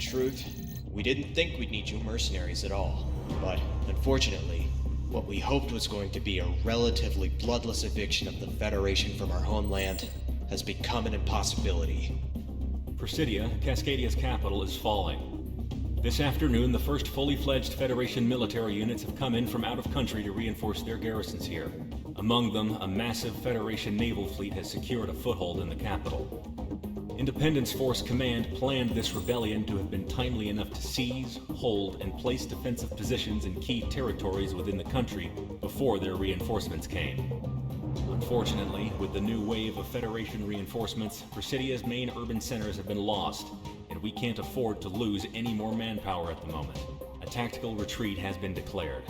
truth, we didn't think we'd need you mercenaries at all. But, unfortunately, what we hoped was going to be a relatively bloodless eviction of the Federation from our homeland has become an impossibility. Presidia, Cascadia's capital, is falling. This afternoon, the first fully fledged Federation military units have come in from out of country to reinforce their garrisons here. Among them, a massive Federation naval fleet has secured a foothold in the capital. Independence Force Command planned this rebellion to have been timely enough to seize, hold, and place defensive positions in key territories within the country before their reinforcements came. Unfortunately, with the new wave of Federation reinforcements, Presidia's main urban centers have been lost, and we can't afford to lose any more manpower at the moment. A tactical retreat has been declared.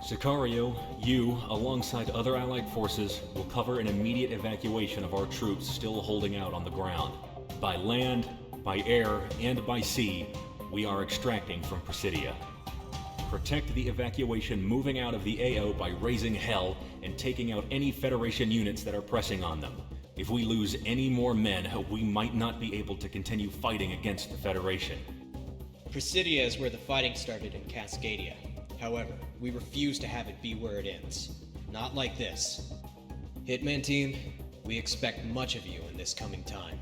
Sicario, you, alongside other Allied forces, will cover an immediate evacuation of our troops still holding out on the ground. By land, by air, and by sea, we are extracting from Presidia. Protect the evacuation moving out of the AO by raising hell and taking out any Federation units that are pressing on them. If we lose any more men, we might not be able to continue fighting against the Federation. Presidia is where the fighting started in Cascadia. However, we refuse to have it be where it ends. Not like this. Hitman team, we expect much of you in this coming time.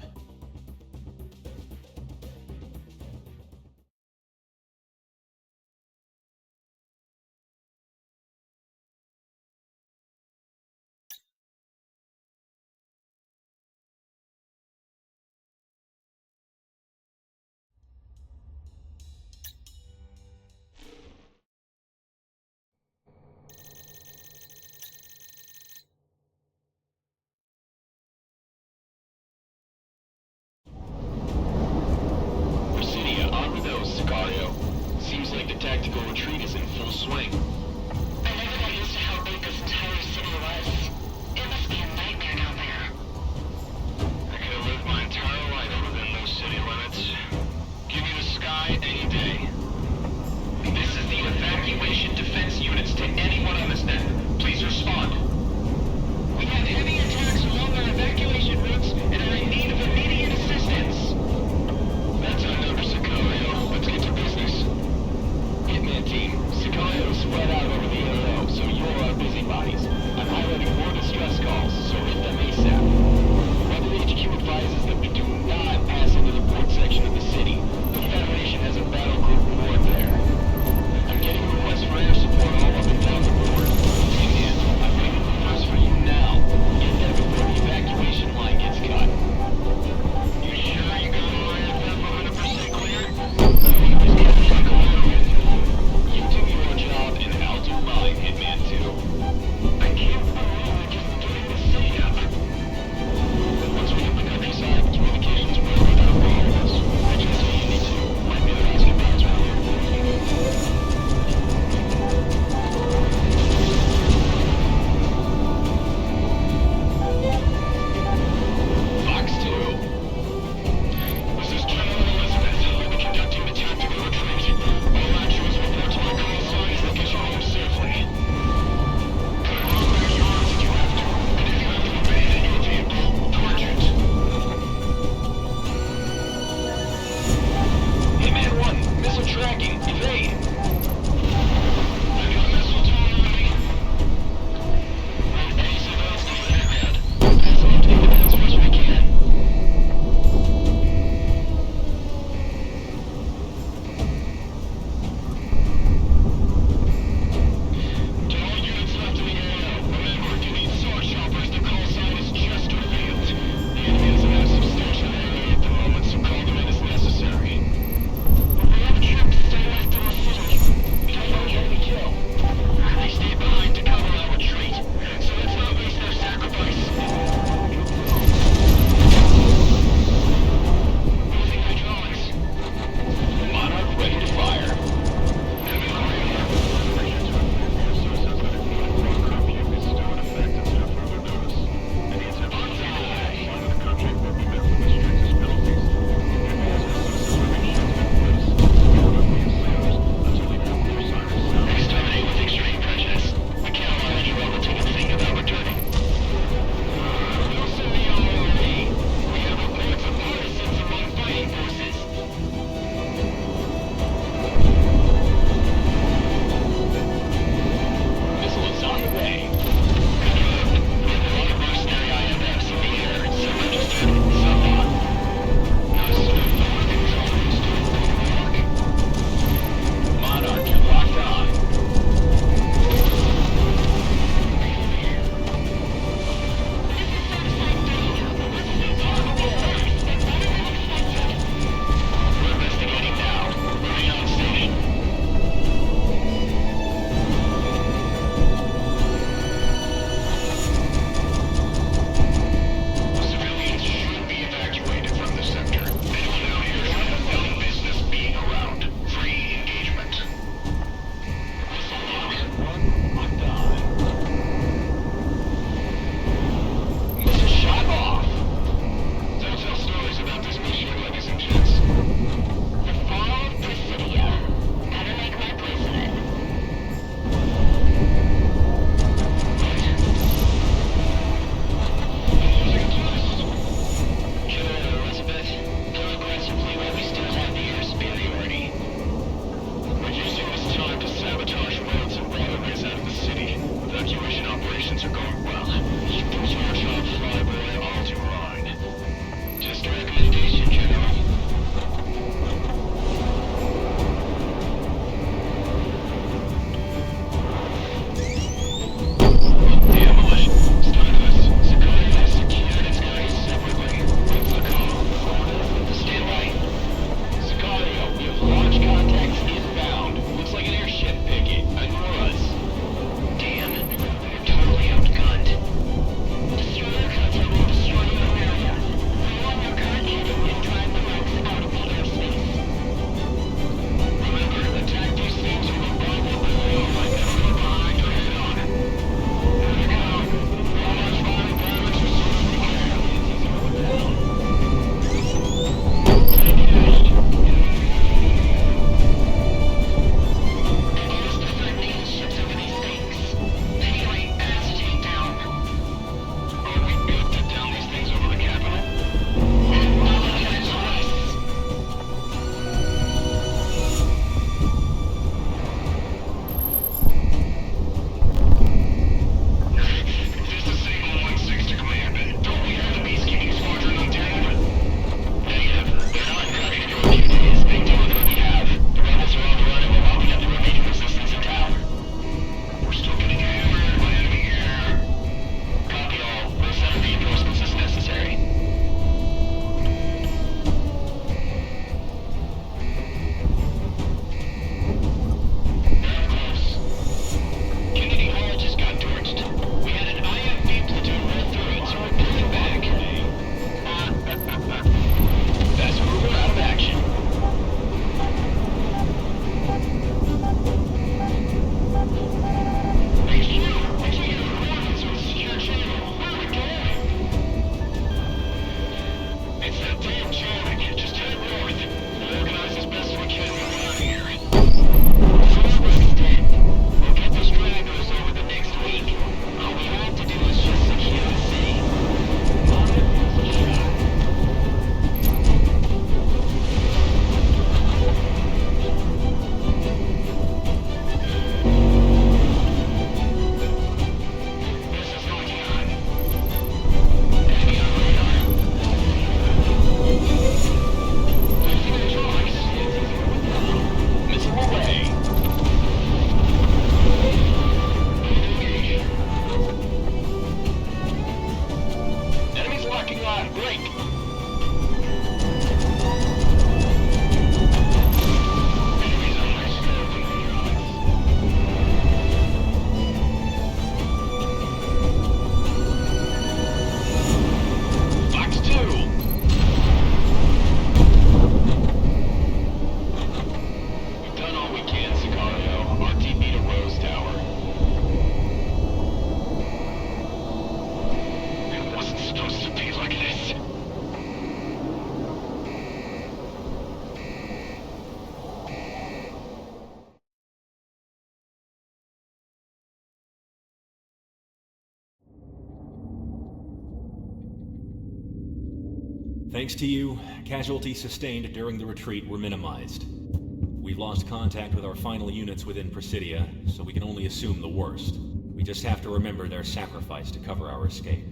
Thanks to you, casualties sustained during the retreat were minimized. We've lost contact with our final units within Presidia, so we can only assume the worst. We just have to remember their sacrifice to cover our escape.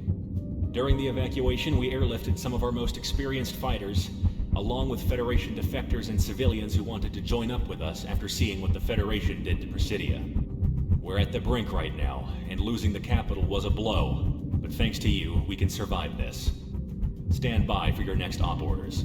During the evacuation, we airlifted some of our most experienced fighters, along with Federation defectors and civilians who wanted to join up with us after seeing what the Federation did to Presidia. We're at the brink right now, and losing the capital was a blow. But thanks to you, we can survive this. Stand by for your next op orders.